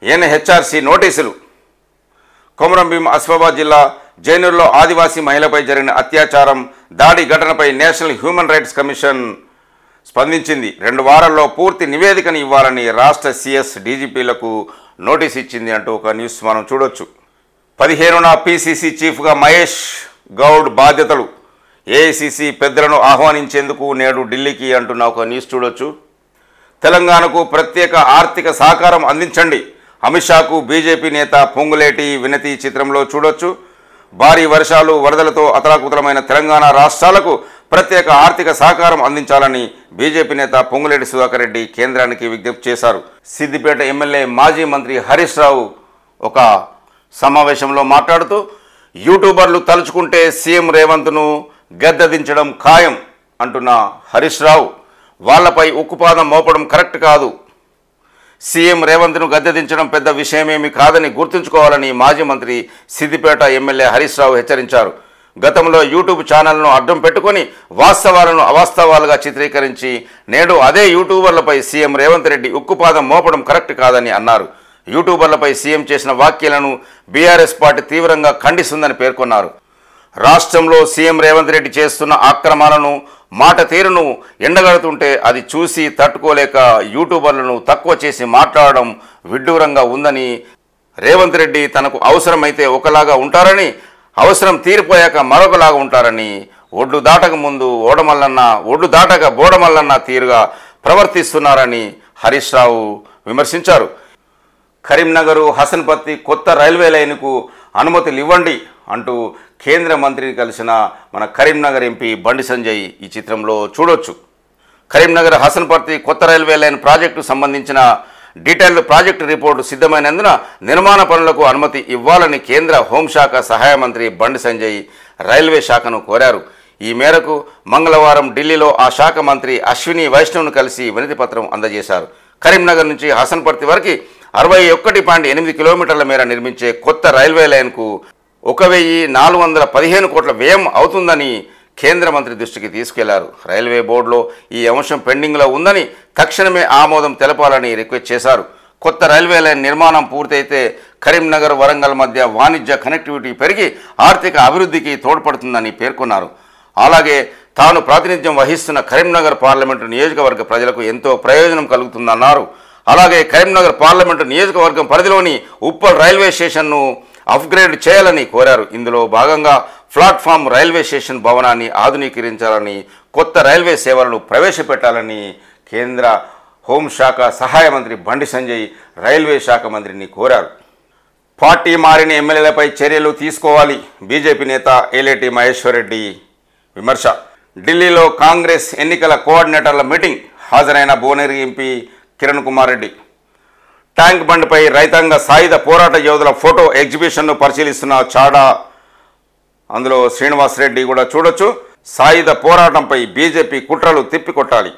ఎన్హెచ్ఆర్సీ నోటీసులు. కొమరంభీం ఆసిఫాబాద్ జిల్లా జైనూరులో ఆదివాసీ మహిళపై జరిగిన అత్యాచారం, దాడి ఘటనపై నేషనల్ హ్యూమన్ రైట్స్ కమిషన్ స్పందించింది. 2 వారాల్లో పూర్తి నివేదికను ఇవ్వాలని రాష్ట్ర సిఎస్ డీజీపీలకు నోటీస్ ఇచ్చింది అంటూ ఒక న్యూస్ మనం చూడొచ్చు. 15న పీసీసీ చీఫ్గా మహేష్ గౌడ్ బాధ్యతలు. ఏఐసీసీ పెద్దలను ఆహ్వానించేందుకు నేడు ఢిల్లీకి అంటున్న ఒక న్యూస్ చూడొచ్చు. తెలంగాణకు ప్రత్యేక ఆర్థిక సహకారం అందించండి. అమిత్ షాకు బీజేపీ నేత పొంగులేటి వినతి చిత్రంలో చూడొచ్చు. భారీ వర్షాలు, వరదలతో అతలాకుతలమైన తెలంగాణ రాష్ట్రాలకు ప్రత్యేక ఆర్థిక సహకారం అందించాలని బీజేపీ నేత పొంగులేటి సుధాకర్ రెడ్డి కేంద్రానికి విజ్ఞప్తి చేశారు. సిద్దిపేట ఎమ్మెల్యే మాజీ మంత్రి హరీష్ రావు ఒక సమావేశంలో మాట్లాడుతూ, యూట్యూబర్లు తలుచుకుంటే సీఎం రేవంత్ను గద్దెదించడం ఖాయం అంటున్న హరీష్ రావు, వాళ్లపై ఉక్కుపాదం మోపడం కరెక్ట్ కాదు. సీఎం రేవంత్ను గద్దెదించడం పెద్ద విషయమేమి కాదని గుర్తుంచుకోవాలని మాజీ మంత్రి సిద్దిపేట ఎమ్మెల్యే హరీష్ రావు హెచ్చరించారు. గతంలో యూట్యూబ్ ఛానల్ను అడ్డం పెట్టుకొని వాస్తవాలను అవాస్తవాలుగా చిత్రీకరించి నేడు అదే యూట్యూబర్లపై సీఎం రేవంత్ రెడ్డి ఉక్కుపాదం మోపడం కరెక్ట్ కాదని అన్నారు. యూట్యూబర్లపై సీఎం చేసిన వ్యాఖ్యలను బీఆర్ఎస్ పార్టీ తీవ్రంగా ఖండిస్తుందని పేర్కొన్నారు. రాష్ట్రంలో సీఎం రేవంత్ రెడ్డి చేస్తున్న ఆక్రమణలను మాట తీరును ఎండగడుతుంటే అది చూసి తట్టుకోలేక యూట్యూబర్లను తక్కువ చేసి మాట్లాడడం విడ్డూరంగా ఉందని, రేవంత్ రెడ్డి తనకు అవసరమైతే ఒకలాగా ఉంటారని, అవసరం తీరిపోయాక మరొకలాగా ఉంటారని, ఒడ్డు దాటక ముందు ఓడమల్లన్న, ఒడ్డు దాటక బోడమల్లన్న తీరుగా ప్రవర్తిస్తున్నారని హరీష్ రావు విమర్శించారు. కరీంనగర్ హసన్పర్తి కొత్త రైల్వే లైన్కు అనుమతులు ఇవ్వండి అంటూ కేంద్ర మంత్రిని కలిసిన మన కరీంనగర్ ఎంపీ బండి సంజయ్ ఈ చిత్రంలో చూడొచ్చు. కరీంనగర్ హసన్పర్తి కొత్త రైల్వే లైన్ ప్రాజెక్టు సంబంధించిన డీటెయిల్డ్ ప్రాజెక్టు రిపోర్టు సిద్ధమైనందున నిర్మాణ పనులకు అనుమతి ఇవ్వాలని కేంద్ర హోంశాఖ సహాయ మంత్రి బండి సంజయ్ రైల్వే శాఖను కోరారు. ఈ మేరకు మంగళవారం ఢిల్లీలో ఆ శాఖ మంత్రి అశ్విని వైష్ణవ్ను కలిసి వినతిపత్రం అందజేశారు. కరీంనగర్ నుంచి హసన్పర్తి వరకు 61.8 కిలోమీటర్ల మేర నిర్మించే కొత్త రైల్వే లైన్కు 1415 కోట్ల వ్యయం అవుతుందని కేంద్ర మంత్రి దృష్టికి తీసుకెళ్లారు. రైల్వే బోర్డులో ఈ అంశం పెండింగ్లో ఉందని తక్షణమే ఆమోదం తెలపాలని రిక్వెస్ట్ చేశారు. కొత్త రైల్వే లైన్ నిర్మాణం పూర్తయితే కరీంనగర్ వరంగల్ మధ్య వాణిజ్య కనెక్టివిటీ పెరిగి ఆర్థిక అభివృద్ధికి తోడ్పడుతుందని పేర్కొన్నారు. అలాగే తాను ప్రాతినిధ్యం వహిస్తున్న కరీంనగర్ పార్లమెంటు నియోజకవర్గ ప్రజలకు ఎంతో ప్రయోజనం కలుగుతుందన్నారు. అలాగే కరీంనగర్ పార్లమెంటు నియోజకవర్గం పరిధిలోని ఉప్పల్ రైల్వే స్టేషన్ను అప్గ్రేడ్ చేయాలని కోరారు. ఇందులో భాగంగా ప్లాట్ఫామ్ రైల్వే స్టేషన్ భవనాన్ని ఆధునీకరించాలని, కొత్త రైల్వే సేవలను ప్రవేశపెట్టాలని కేంద్ర హోంశాఖ సహాయ మంత్రి బండి సంజయ్ రైల్వే శాఖ మంత్రిని కోరారు. పార్టీ మారిన ఎమ్మెల్యేలపై చర్యలు తీసుకోవాలి, బీజేపీ నేత ఏలేటి మహేశ్వర్ రెడ్డి విమర్శ. ఢిల్లీలో కాంగ్రెస్ ఎన్నికల కోఆర్డినేటర్ల మీటింగ్ హాజరైన భువనగిరి ఎంపీ కిరణ్ కుమార్ రెడ్డి ట్యాంక్ బండ్పై రైతాంగ సాయుధ పోరాట యోధుల ఫోటో ఎగ్జిబిషన్ను పరిశీలిస్తున్న చాడా, అందులో శ్రీనివాసరెడ్డి కూడా చూడొచ్చు. సాయుధ పోరాటంపై బీజేపీ కుట్రలు తిప్పికొట్టాలి,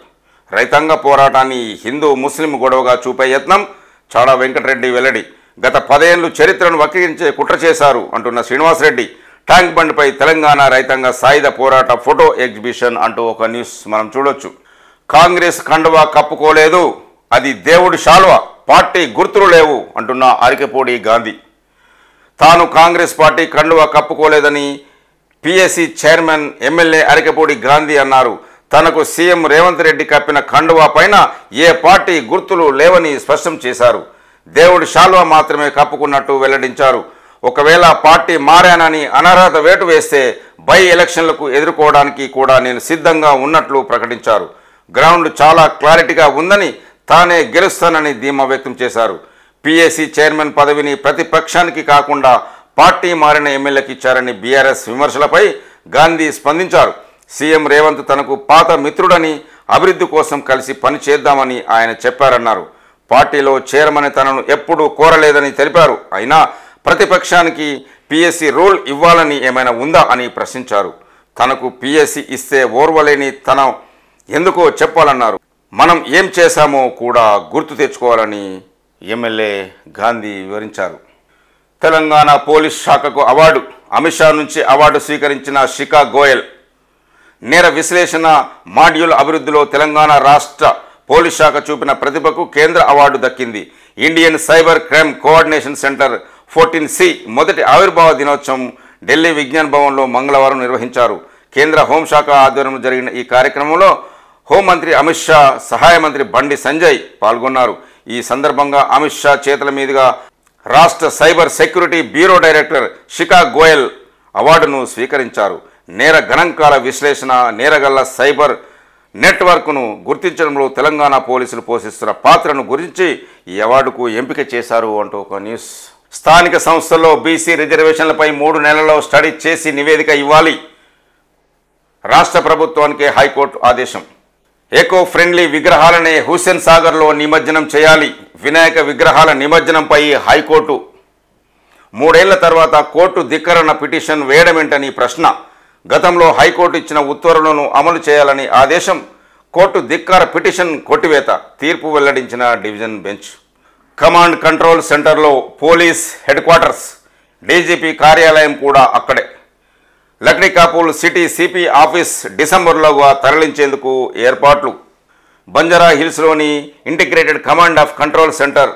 రైతాంగ పోరాటాన్ని హిందూ ముస్లిం గొడవగా చూపే యత్నం, చాడా వెంకటరెడ్డి వెల్లడి. గత 10 ఏళ్లు చరిత్రను వక్రీకరించే కుట్ర చేశారు అంటున్న శ్రీనివాసరెడ్డి, ట్యాంక్ బండ్పై తెలంగాణ రైతాంగ సాయుధ పోరాట ఫోటో ఎగ్జిబిషన్ అంటూ ఒక న్యూస్ మనం చూడొచ్చు. కాంగ్రెస్ కండువా కప్పుకోలేదు, అది దేవుడి శాల్వా, పార్టీ గుర్తులు లేవు అంటున్న అరికెపూడి గాంధీ. తాను కాంగ్రెస్ పార్టీ కండువా కప్పుకోలేదని PSC chairman MLA Arikepudi Gandhi అన్నారు. తనకు సీఎం రేవంత్ రెడ్డి కప్పిన కండువా పైన ఏ పార్టీ గుర్తులు లేవని స్పష్టం చేశారు. దేవుడి శాల్వా మాత్రమే కప్పుకున్నట్టు వెల్లడించారు. ఒకవేళ పార్టీ మారానని అనర్హత వేటు వేస్తే బై ఎలక్షన్లకు ఎదుర్కోవడానికి కూడా నేను సిద్ధంగా ఉన్నట్లు ప్రకటించారు. గ్రౌండ్ చాలా క్లారిటీగా ఉందని, తానే గెలుస్తానని ధీమా వ్యక్తం చేశారు. పిఎస్సి చైర్మన్ పదవిని ప్రతిపక్షానికి కాకుండా పార్టీ మారిన ఎమ్మెల్యేకి ఇచ్చారని బీఆర్ఎస్ విమర్శలపై గాంధీ స్పందించారు. సీఎం రేవంత్ తనకు పాత మిత్రుడని, అభివృద్ధి కోసం కలిసి పని చేద్దామని ఆయన చెప్పారన్నారు. పార్టీలో చేరమని తనను ఎప్పుడూ కోరలేదని తెలిపారు. అయినా ప్రతిపక్షానికి పిఎస్సి రోల్ ఇవ్వాలని ఏమైనా ఉందా అని ప్రశ్నించారు. తనకు పిఎస్సి ఇస్తే ఓర్వలేని తన ఎందుకో చెప్పాలన్నారు. మనం ఏం చేశామో కూడా గుర్తు తెచ్చుకోవాలని ఎమ్మెల్యే గాంధీ వివరించారు. తెలంగాణ పోలీస్ శాఖకు అవార్డు, అమిత్ షా నుంచి అవార్డు స్వీకరించిన శిఖా గోయల్. నేర విశ్లేషణ మాడ్యూల్ అభివృద్ధిలో తెలంగాణ రాష్ట్ర పోలీస్ శాఖ చూపిన ప్రతిభకు కేంద్ర అవార్డు దక్కింది. Indian cyber crime coordination centre 14C మొదటి ఆవిర్భావ దినోత్సవం ఢిల్లీ విజ్ఞాన్ భవన్లో మంగళవారం నిర్వహించారు. కేంద్ర హోంశాఖ ఆధ్వర్యంలో జరిగిన ఈ కార్యక్రమంలో హోంమంత్రి అమిత్ షా, సహాయ మంత్రి బండి సంజయ్ పాల్గొన్నారు. ఈ సందర్భంగా అమిత్ షా చేతుల మీదుగా రాష్ట్ర సైబర్ సెక్యూరిటీ బ్యూరో డైరెక్టర్ శిఖా గోయల్ అవార్డును స్వీకరించారు. నేర గణాంకాల విశ్లేషణ, నేరగల్ల సైబర్ నెట్వర్క్ను గుర్తించడంలో తెలంగాణ పోలీసులు పోషిస్తున్న పాత్రను గురించి ఈ అవార్డుకు ఎంపిక చేశారు అంటూ ఒక న్యూస్. స్థానిక సంస్థల్లో బీసీ రిజర్వేషన్లపై 3 నెలల్లో స్టడీ చేసి నివేదిక ఇవ్వాలి, రాష్ట్ర ప్రభుత్వానికి హైకోర్టు ఆదేశం. ఎకో ఫ్రెండ్లీ విగ్రహాలనే హుస్సేన్ సాగర్లో నిమజ్జనం చేయాలి, వినాయక విగ్రహాల నిమజ్జనంపై హైకోర్టు. 3 ఏళ్ల తర్వాత కోర్టు ధిక్కరణ పిటిషన్ వేయడమేంటని ప్రశ్న. గతంలో హైకోర్టు ఇచ్చిన ఉత్తర్వులను అమలు చేయాలని ఆదేశం, కోర్టు ధిక్కార పిటిషన్ కొట్టివేత, తీర్పు వెల్లడించిన డివిజన్ బెంచ్. కమాండ్ కంట్రోల్ సెంటర్లో పోలీస్ హెడ్ క్వార్టర్స్, డీజీపీ కార్యాలయం కూడా అక్కడే. లక్డీకాపూల్ సిటీ సిపి ఆఫీస్ డిసెంబర్లోగా తరలించేందుకు ఏర్పాట్లు. బంజారా హిల్స్లోని integrated command of control centre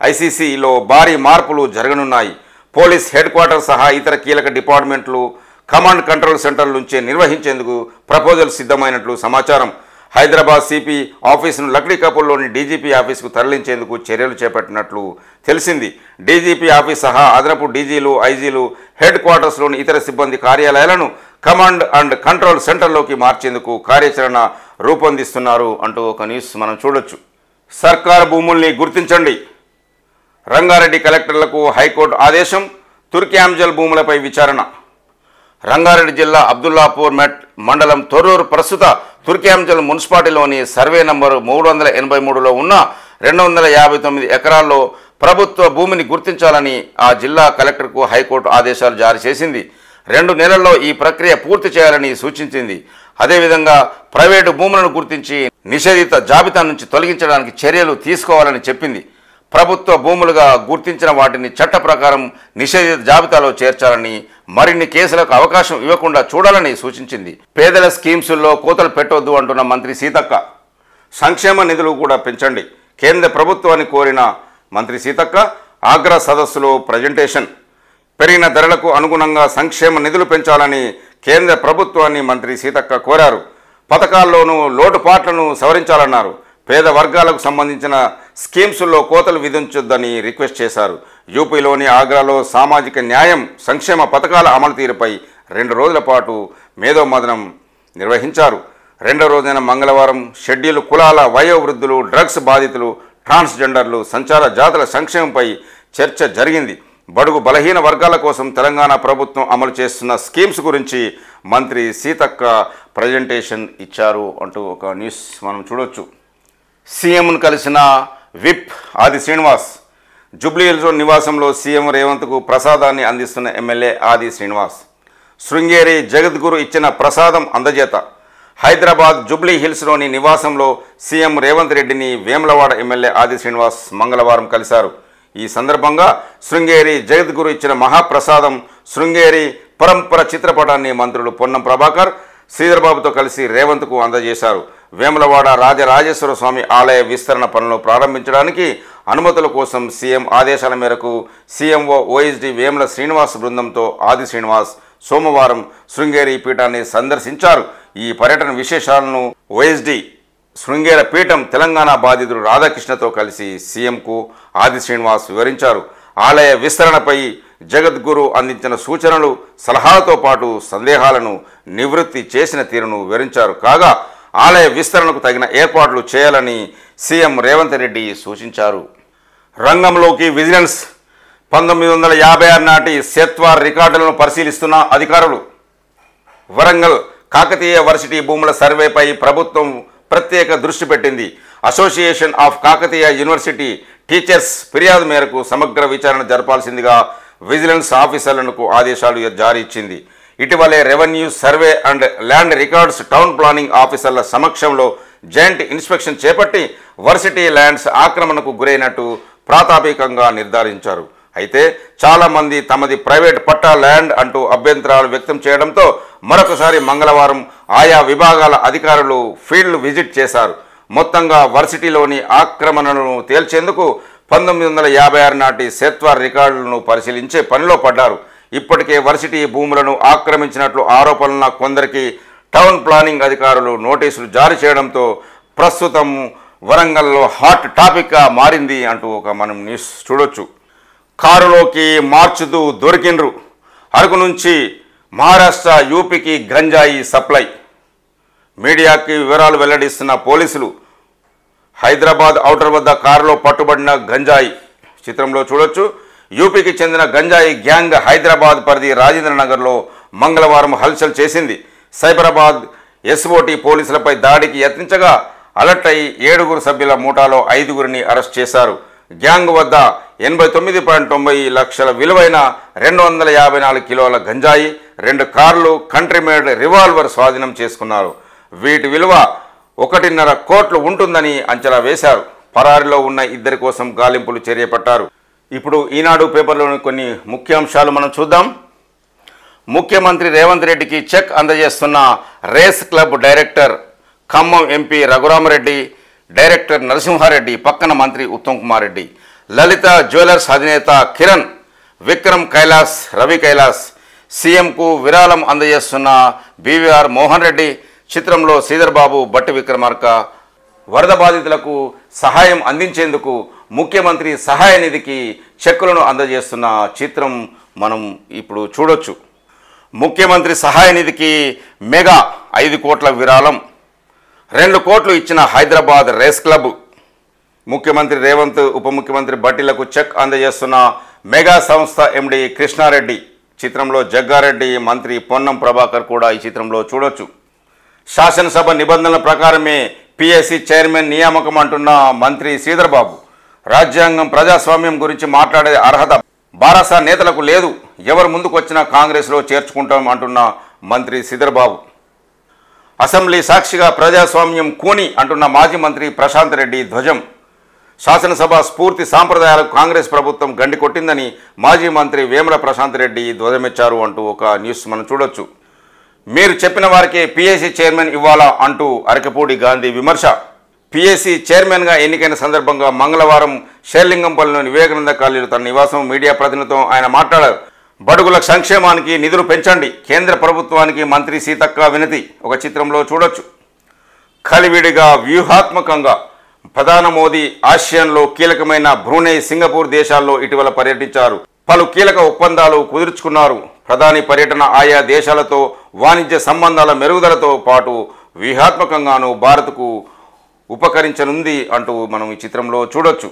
ఐసీసీలో భారీ మార్పులు జరగనున్నాయి. పోలీస్ హెడ్ క్వార్టర్ సహా ఇతర కీలక డిపార్ట్మెంట్లు కమాండ్ కంట్రోల్ సెంటర్ నుంచే నిర్వహించేందుకు ప్రపోజల్ సిద్ధమైనట్లు సమాచారం. హైదరాబాద్ సిపి ఆఫీసును లక్డీకాపూల్లోని డీజీపీ ఆఫీసుకు తరలించేందుకు చర్యలు చేపట్టినట్లు తెలిసింది. డీజీపీ ఆఫీస్ సహా అదనపు డీజీలు, ఐజీలు హెడ్ క్వార్టర్స్లోని ఇతర సిబ్బంది కార్యాలయాలను కమాండ్ అండ్ కంట్రోల్ సెంటర్లోకి మార్చేందుకు కార్యాచరణ రూపొందిస్తున్నారు అంటూ ఒక న్యూస్ మనం చూడొచ్చు. సర్కారు భూముల్ని గుర్తించండి. రంగారెడ్డి కలెక్టర్లకు హైకోర్టు ఆదేశం. తుర్క్యాంజల్ భూములపై విచారణ. రంగారెడ్డి జిల్లా అబ్దుల్లాపూర్ మెట్ మండలం తొర్రూరు ప్రస్తుత తుర్క్యాంజల్ మున్సిపాలిటీలోని సర్వే నంబరు 383లో ఉన్న 259 ఎకరాల్లో ప్రభుత్వ భూమిని గుర్తించాలని ఆ జిల్లా కలెక్టర్కు హైకోర్టు ఆదేశాలు జారీ చేసింది. 2 నెలల్లో ఈ ప్రక్రియ పూర్తి చేయాలని సూచించింది. అదేవిధంగా ప్రైవేటు భూములను గుర్తించి నిషేధిత జాబితా నుంచి తొలగించడానికి చర్యలు తీసుకోవాలని చెప్పింది. ప్రభుత్వ భూములుగా గుర్తించిన వాటిని చట్ట ప్రకారం నిషేధిత జాబితాలో చేర్చాలని, మరిన్ని కేసులకు అవకాశం ఇవ్వకుండా చూడాలని సూచించింది. పేదల స్కీమ్స్లో కోతలు పెట్టొద్దు అంటున్న మంత్రి సీతక్క. సంక్షేమ నిధులు కూడా పెంచండి. కేంద్ర ప్రభుత్వాన్ని కోరిన మంత్రి సీతక్క ఆగ్రా సదస్సులో ప్రజెంటేషన్. పెరిగిన ధరలకు అనుగుణంగా సంక్షేమ నిధులు పెంచాలని కేంద్ర ప్రభుత్వాన్ని మంత్రి సీతక్క కోరారు. పథకాల్లోనూ లోటుపాట్లను సవరించాలన్నారు. పేద వర్గాలకు సంబంధించిన స్కీమ్స్లో కోతలు విధించొద్దని రిక్వెస్ట్ చేశారు. యూపీలోని ఆగ్రాలో సామాజిక న్యాయం, సంక్షేమ పథకాల అమలు తీరుపై 2 రోజుల పాటు మేధోమథనం నిర్వహించారు. 2వ రోజైన మంగళవారం షెడ్యూల్ కులాల, వయోవృద్ధులు, డ్రగ్స్ బాధితులు, ట్రాన్స్జెండర్లు, సంచార జాతుల సంక్షేమంపై చర్చ జరిగింది. బడుగు బలహీన వర్గాల కోసం తెలంగాణ ప్రభుత్వం అమలు చేస్తున్న స్కీమ్స్ గురించి మంత్రి సీతక్క ప్రజెంటేషన్ ఇచ్చారు అంటూ ఒక న్యూస్ మనం చూడొచ్చు. సీఎంను కలిసిన విప్ ఆది శ్రీనివాస్. జూబ్లీహిల్స్ నివాసంలో సీఎం రేవంత్కు ప్రసాదాన్ని అందిస్తున్న ఎమ్మెల్యే ఆది శ్రీనివాస్. శృంగేరి జగద్గురు ఇచ్చిన ప్రసాదం అందజేత. హైదరాబాద్ జూబ్లీహిల్స్లోని నివాసంలో సీఎం రేవంత్ రెడ్డిని వేములవాడ ఎమ్మెల్యే ఆది శ్రీనివాస్ మంగళవారం కలిశారు. ఈ సందర్భంగా శృంగేరి జగద్గురు ఇచ్చిన మహాప్రసాదం శృంగేరి పరంపర చిత్రపటాన్ని మంత్రులు పొన్నం ప్రభాకర్, శ్రీధర్బాబుతో కలిసి రేవంత్కు అందజేశారు. వేములవాడ రాజరాజేశ్వర స్వామి ఆలయ విస్తరణ పనులను ప్రారంభించడానికి అనుమతుల కోసం సీఎం ఆదేశాల మేరకు సీఎంఓ ఓఎస్డీ వేముల శ్రీనివాస్ బృందంతో ఆది శ్రీనివాస్ సోమవారం శృంగేరి పీఠాన్ని సందర్శించారు. ఈ పర్యటన విశేషాలను ఓఎస్డీ శృంగేర పీఠం తెలంగాణ బాధితుడు రాధాకృష్ణతో కలిసి సీఎంకు ఆది శ్రీనివాస్ వివరించారు. ఆలయ విస్తరణపై జగద్గురు అందించిన సూచనలు, సలహాలతో పాటు సందేహాలను నివృత్తి చేసిన తీరును వివరించారు. కాగా ఆలయ విస్తరణకు తగిన ఏర్పాట్లు చేయాలని సీఎం రేవంత్ రెడ్డి సూచించారు. రంగంలోకి విజిలెన్స్. 1956 నాటి సెత్వార్ రికార్డులను పరిశీలిస్తున్న అధికారులు. వరంగల్ కాకతీయ వర్సిటీ భూముల సర్వేపై ప్రభుత్వం ప్రత్యేక దృష్టి పెట్టింది. Association of Kakatiya university teachers ఫిర్యాదు మేరకు సమగ్ర విచారణ జరపాల్సిందిగా విజిలెన్స్ ఆఫీసర్లకు ఆదేశాలు జారీ ఇచ్చింది. ఇటీవలే revenue, survey and land records, town planning ఆఫీసర్ల సమక్షంలో జాయింట్ ఇన్స్పెక్షన్ చేపట్టి వర్సిటీ ల్యాండ్స్ ఆక్రమణకు గురైనట్టు ప్రాథమికంగా నిర్ధారించారు. అయితే చాలామంది తమది ప్రైవేట్ పట్టా ల్యాండ్ అంటూ అభ్యంతరాలు వ్యక్తం చేయడంతో మరొకసారి మంగళవారం ఆయా విభాగాల అధికారులు ఫీల్డ్ విజిట్ చేశారు. మొత్తంగా వర్సిటీలోని ఆక్రమణలను తేల్చేందుకు 1956 నాటి సెత్వార్ రికార్డులను పరిశీలించే పనిలో పడ్డారు. ఇప్పటికే వర్సిటీ భూములను ఆక్రమించినట్లు ఆరోపణలున్న కొందరికి టౌన్ ప్లానింగ్ అధికారులు నోటీసులు జారీ చేయడంతో ప్రస్తుతం వరంగల్లో హాట్ టాపిక్గా మారింది అంటూ ఒక మనం న్యూస్ చూడొచ్చు. కారులోకి మార్చుతూ దొరికిండ్రు. అరకు నుంచి మహారాష్ట్ర, యూపీకి గంజాయి సప్లై. మీడియాకి వివరాలు వెల్లడిస్తున్న పోలీసులు. హైదరాబాద్ ఔటర్ వద్ద కారులో పట్టుబడిన గంజాయి చిత్రంలో చూడొచ్చు. యూపీకి చెందిన గంజాయి గ్యాంగ్ హైదరాబాద్ పరిధి రాజేంద్రనగర్లో మంగళవారం హల్చల్ చేసింది. సైబరాబాద్ ఎస్ఓటీ పోలీసులపై దాడికి యత్నించగా అలర్ట్ అయి 7 సభ్యుల ముఠాలో 5 అరెస్ట్ చేశారు. గ్యాంగ్ వద్ద 89.90 లక్షల విలువైన 254 కిలోల గంజాయి, 2 కార్లు, కంట్రీమేడ్ రివాల్వర్ స్వాధీనం చేసుకున్నారు. వీటి విలువ 1.5 కోట్లు ఉంటుందని అంచనా వేశారు. పరారీలో ఉన్న 2 కోసం గాలింపులు చేపట్టారు. ఇప్పుడు ఈనాడు పేపర్లోని కొన్ని ముఖ్యాంశాలు మనం చూద్దాం. ముఖ్యమంత్రి రేవంత్ రెడ్డికి చెక్ అందజేస్తున్న race club director Khammam MP Raghuramareddy, director Narasimhareddy, పక్కన మంత్రి ఉత్తమ్ కుమార్ రెడ్డి. లలిత జ్యువెలర్స్ అధినేత కిరణ్, విక్రమ్ కైలాస్, రవి కైలాస్. సీఎంకు విరాళం అందజేస్తున్న బీవీఆర్ మోహన్ రెడ్డి. చిత్రంలో శ్రీధర్ బాబు, బట్టి విక్రమార్క. వరద బాధితులకు సహాయం అందించేందుకు ముఖ్యమంత్రి సహాయ నిధికి చెక్కులను అందజేస్తున్న చిత్రం మనం ఇప్పుడు చూడొచ్చు. ముఖ్యమంత్రి సహాయ నిధికి మెగా 5 కోట్ల విరాళం, 2 కోట్లు ఇచ్చిన హైదరాబాద్ రేస్ క్లబ్. ముఖ్యమంత్రి రేవంత్, ఉప ముఖ్యమంత్రి బట్టిలకు చెక్ అందజేస్తున్న మెగా సంస్థ ఎండి కృష్ణారెడ్డి. చిత్రంలో జగ్గారెడ్డి, మంత్రి పొన్నం ప్రభాకర్ కూడా ఈ చిత్రంలో చూడొచ్చు. శాసనసభ నిబంధనల ప్రకారమే పిఎస్సి చైర్మన్ నియామకం అంటున్న మంత్రి శ్రీధర్ బాబు. రాజ్యాంగం, ప్రజాస్వామ్యం గురించి మాట్లాడే అర్హత బారాసా నేతలకు లేదు, ఎవరు ముందుకు వచ్చినా కాంగ్రెస్లో చేర్చుకుంటాం అంటున్న మంత్రి శ్రీధర్ బాబు. అసెంబ్లీ సాక్షిగా ప్రజాస్వామ్యం కూని అంటున్న మాజీ మంత్రి ప్రశాంత్ రెడ్డి ధ్వజం. శాసనసభ స్ఫూర్తి సాంప్రదాయాలకు కాంగ్రెస్ ప్రభుత్వం గండి కొట్టిందని మాజీ మంత్రి వేముల ప్రశాంత్ రెడ్డి ధ్వజమెచ్చారు అంటూ ఒక న్యూస్ మనం చూడొచ్చు. మీరు చెప్పిన వారికే పిఎస్సి చైర్మన్ ఇవ్వాలా అంటూ అరకపూడి గాంధీ విమర్శ. పిఎస్సి చైర్మన్గా ఎన్నికైన సందర్భంగా మంగళవారం షేర్లింగంపల్లిలోని వివేకానంద కాలనీలో తన నివాసం మీడియా ప్రతినిధులతో ఆయన మాట్లాడారు. బడుగుల సంక్షేమానికి నిధులు పెంచండి, కేంద్ర ప్రభుత్వానికి మంత్రి సీతక్క వినతి. ఒక చిత్రంలో చూడొచ్చు. కలివిడిగా వ్యూహాత్మకంగా ప్రధాని మోదీ ఆసియాన్లో కీలకమైన బ్రూనై, సింగపూర్ దేశాల్లో ఇటీవల పర్యటించారు. పలు కీలక ఒప్పందాలు కుదుర్చుకున్నారు. ప్రధాని పర్యటన ఆయా దేశాలతో వాణిజ్య సంబంధాల మెరుగుదలతో పాటు వ్యూహాత్మకంగాను భారత్కు ఉపకరించనుంది అంటూ మనం ఈ చిత్రంలో చూడొచ్చు.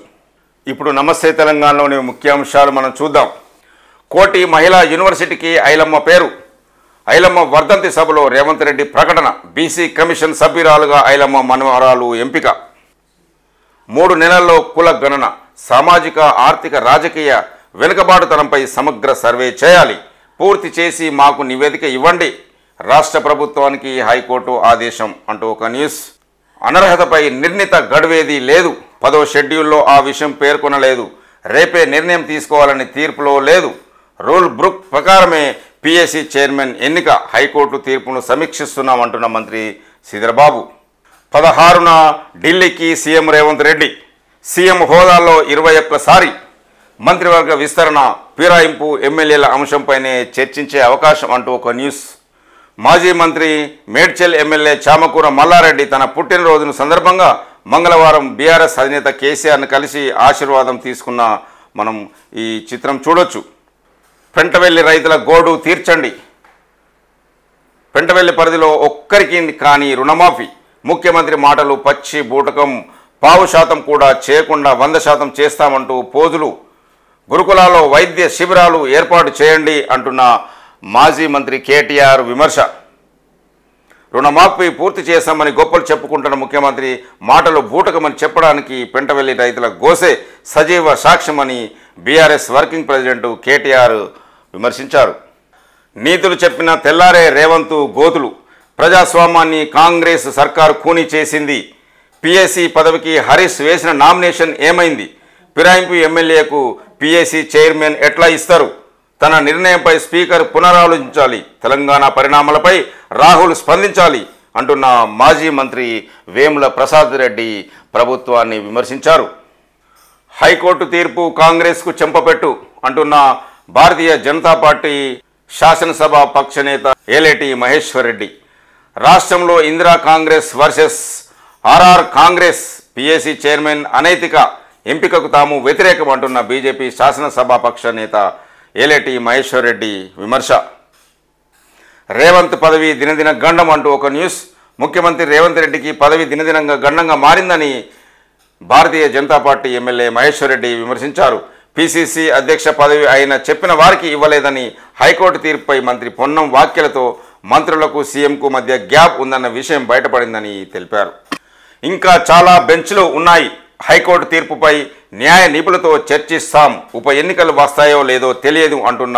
ఇప్పుడు నమస్తే తెలంగాణలోని ముఖ్యాంశాలు మనం చూద్దాం. కోటి మహిళా యూనివర్సిటీకి ఐలమ్మ పేరు. ఐలమ్మ వర్ధంతి సభలో రేవంత్ రెడ్డి ప్రకటన. బీసీ కమిషన్ సభ్యురాలుగా ఐలమ్మ మనవరాలు ఎంపిక. 3 నెలల్లో కుల గణన, సామాజిక, ఆర్థిక, రాజకీయ వెనుకబాటుతనంపై సమగ్ర సర్వే చేయాలి, పూర్తి చేసి మాకు నివేదిక ఇవ్వండి, రాష్ట్ర ప్రభుత్వానికి హైకోర్టు ఆదేశం అంటూ ఒక న్యూస్. అనర్హతపై నిర్ణీత గడువేది లేదు, 10వ షెడ్యూల్లో ఆ విషయం పేర్కొనలేదు, రేపే నిర్ణయం తీసుకోవాలని తీర్పులో లేదు, రూల్ బుక్ ప్రకారమే పిఎస్సి చైర్మన్ ఎన్నిక, హైకోర్టు తీర్పును సమీక్షిస్తున్నామంటున్న మంత్రి శ్రీధర్ బాబు. 16న ఢిల్లీకి సీఎం రేవంత్ రెడ్డి. సీఎం హోదాలో 21సారి మంత్రివర్గ విస్తరణ, ఫిరాయింపు, ఎమ్మెల్యేల అంశంపైనే చర్చించే అవకాశం అంటూ ఒక న్యూస్. మాజీ మంత్రి మేడ్చల్ ఎమ్మెల్యే చామకూర మల్లారెడ్డి తన పుట్టినరోజును సందర్భంగా మంగళవారం బీఆర్ఎస్ అధినేత కేసీఆర్ను కలిసి ఆశీర్వాదం తీసుకున్న మనం ఈ చిత్రం చూడొచ్చు. పెంటవెల్లి రైతుల గోడు తీర్చండి. పెంటవెల్లి పరిధిలో ఒక్కరికి కానీ రుణమాఫీ. ముఖ్యమంత్రి మాటలు పచ్చి బూటకం, 1/4% కూడా చేయకుండా 100% చేస్తామంటూ పోజులు. గురుకులాల్లో వైద్య శిబిరాలు ఏర్పాటు చేయండి అంటున్న మాజీ మంత్రి కేటీఆర్ విమర్శ. రుణమాఫీ పూర్తి చేశామని గొప్పలు చెప్పుకుంటున్న ముఖ్యమంత్రి మాటలు బూటకమని చెప్పడానికి పెంటవెల్లి రైతుల గోసే సజీవ సాక్ష్యమని బీఆర్ఎస్ వర్కింగ్ ప్రెసిడెంట్ కేటీఆర్ విమర్శించారు. నీతులు చెప్పిన తెల్లారే రేవంత్ గోతులు. ప్రజాస్వామ్యాన్ని కాంగ్రెస్ సర్కారు కూనీ చేసింది. పిఎస్సి పదవికి హరీష్ వేసిన నామినేషన్ ఏమైంది? ఫిరాయింపు ఎమ్మెల్యేకు పిఎస్సి చైర్మన్ ఎట్లా ఇస్తారు? తన నిర్ణయంపై స్పీకర్ పునరాలోచించాలి. తెలంగాణ పరిణామాలపై రాహుల్ స్పందించాలి అంటున్న మాజీ మంత్రి వేముల ప్రసాద్ రెడ్డి ప్రభుత్వాన్ని విమర్శించారు. హైకోర్టు తీర్పు కాంగ్రెస్కు చెంపపెట్టు అంటున్న భారతీయ జనతా పార్టీ శాసనసభ పక్ష నేత ఏలేటి మహేశ్వర్ రెడ్డి. రాష్ట్రంలో Indira Congress versus RR Congress. PSC chairman అనైతిక ఎంపికకు తాము వ్యతిరేకం అంటున్న బీజేపీ శాసనసభాపక్ష నేత ఏలేటి మహేశ్వర్ రెడ్డి విమర్శ. రేవంత్ పదవి దినదిన గండం అంటూ ఒక న్యూస్. ముఖ్యమంత్రి రేవంత్ రెడ్డికి పదవి దినదినంగా గండంగా మారిందని భారతీయ జనతా పార్టీ ఎమ్మెల్యే మహేశ్వర్ రెడ్డి విమర్శించారు. పిసిసి అధ్యక్ష పదవి ఆయన చెప్పిన వారికి ఇవ్వలేదని హైకోర్టు తీర్పుపై మంత్రి పొన్నం వ్యాఖ్యలతో మంత్రులకు సీఎంకు మధ్య గ్యాప్ ఉందన్న విషయం బయటపడిందని తెలిపారు. ఇంకా చాలా బెంచ్లు ఉన్నాయి. హైకోర్టు తీర్పుపై న్యాయ నిపుణులతో చర్చిస్తాం. ఉప ఎన్నికలు వస్తాయో లేదో తెలియదు అంటున్న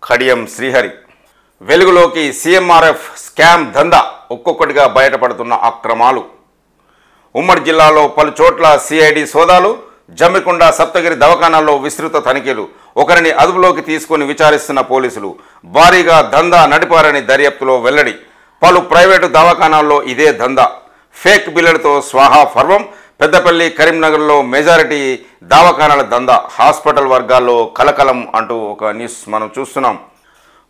కడియం శ్రీహరి. వెలుగులోకి సీఎంఆర్ఎఫ్ స్కామ్ దందా. ఒక్కొక్కటిగా బయటపడుతున్న అక్రమాలు. ఉమ్మడి జిల్లాలో పలు చోట్ల సిఐడి సోదాలు. జమ్మికుండ, సప్తగిరి దవాఖానాల్లో విస్తృత తనిఖీలు. ఒకరిని అదుపులోకి తీసుకొని విచారిస్తున్న పోలీసులు. భారీగా దందా నడిపారని దర్యాప్తులో వెల్లడి. పలు ప్రైవేటు దవాఖానాల్లో ఇదే దందా. ఫేక్ బిల్లులతో స్వాహా పర్వం. పెద్దపల్లి, కరీంనగర్లో మెజారిటీ దవాఖానాల దందా. హాస్పిటల్ వర్గాల్లో కలకలం అంటూ ఒక న్యూస్ మనం చూస్తున్నాం.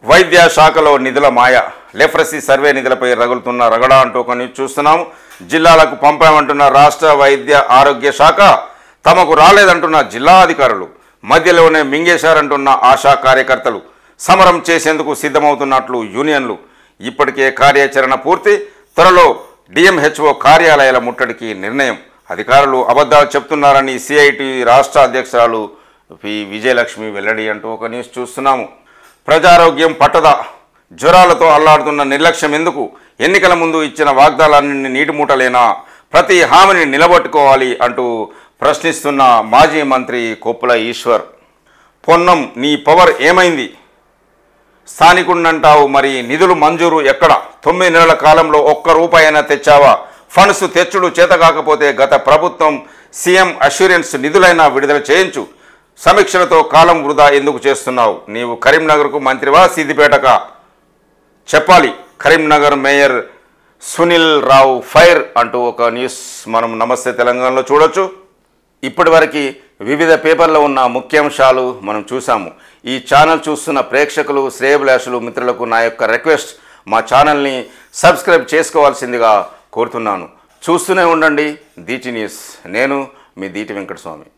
వైద్య శాఖలో నిధుల మాయ. లెఫ్రసీ సర్వే నిధులపై రగులుతున్న రగడ అంటూ ఒక న్యూస్ చూస్తున్నాము. జిల్లాలకు పంపామంటున్న రాష్ట్ర వైద్య ఆరోగ్య శాఖ, తమకు రాలేదంటున్న జిల్లా అధికారులు, మధ్యలోనే మింగేశారంటున్న ఆశా కార్యకర్తలు, సమరం చేసేందుకు సిద్ధమవుతున్నట్లు యూనియన్లు. ఇప్పటికే కార్యాచరణ పూర్తి. త్వరలో డిఎంహెచ్ఓ కార్యాలయాల ముట్టడికి నిర్ణయం. అధికారులు అబద్ధాలు చెప్తున్నారని సిఐటి రాష్ట్ర అధ్యక్షురాలు పి విజయలక్ష్మి వెల్లడి అంటూ ఒక న్యూస్ చూస్తున్నాము. ప్రజారోగ్యం పట్టదా. జ్వరాలతో అల్లాడుతున్న నిర్లక్ష్యం ఎందుకు? ఎన్నికల ముందు ఇచ్చిన వాగ్దానాన్ని నీటిమూటలేనా? ప్రతి హామీని నిలబెట్టుకోవాలి అంటూ ప్రశ్నిస్తున్న మాజీ మంత్రి కొప్పుల ఈశ్వర్. పొన్నం, నీ పవర్ ఏమైంది? స్థానికుడినంటావు, మరి నిధులు మంజూరు ఎక్కడ? 9 నెలల కాలంలో ఒక్క రూపాయైనా తెచ్చావా? ఫండ్స్ తెచ్చుడు చేత కాకపోతే గత ప్రభుత్వం సీఎం అష్యూరెన్స్ నిధులైనా విడుదల చేయించు. సమీక్షలతో కాలం వృధా ఎందుకు చేస్తున్నావు? నీవు కరీంనగర్కు మంత్రివా, సిద్దిపేటకా? చెప్పాలి. కరీంనగర్ మేయర్ సునీల్ రావు ఫైర్ అంటూ ఒక న్యూస్ మనం నమస్తే తెలంగాణలో చూడొచ్చు. ఇప్పటివరకు వివిధ పేపర్లో ఉన్న ముఖ్యాంశాలు మనం చూసాము. ఈ ఛానల్ చూస్తున్న ప్రేక్షకులు, శ్రేయభిలాషులు, మిత్రులకు నా యొక్క రిక్వెస్ట్, మా ఛానల్ని సబ్స్క్రైబ్ చేసుకోవాల్సిందిగా కోరుతున్నాను. చూస్తూనే ఉండండి దీటి న్యూస్. నేను మీ దీటి వెంకటస్వామి.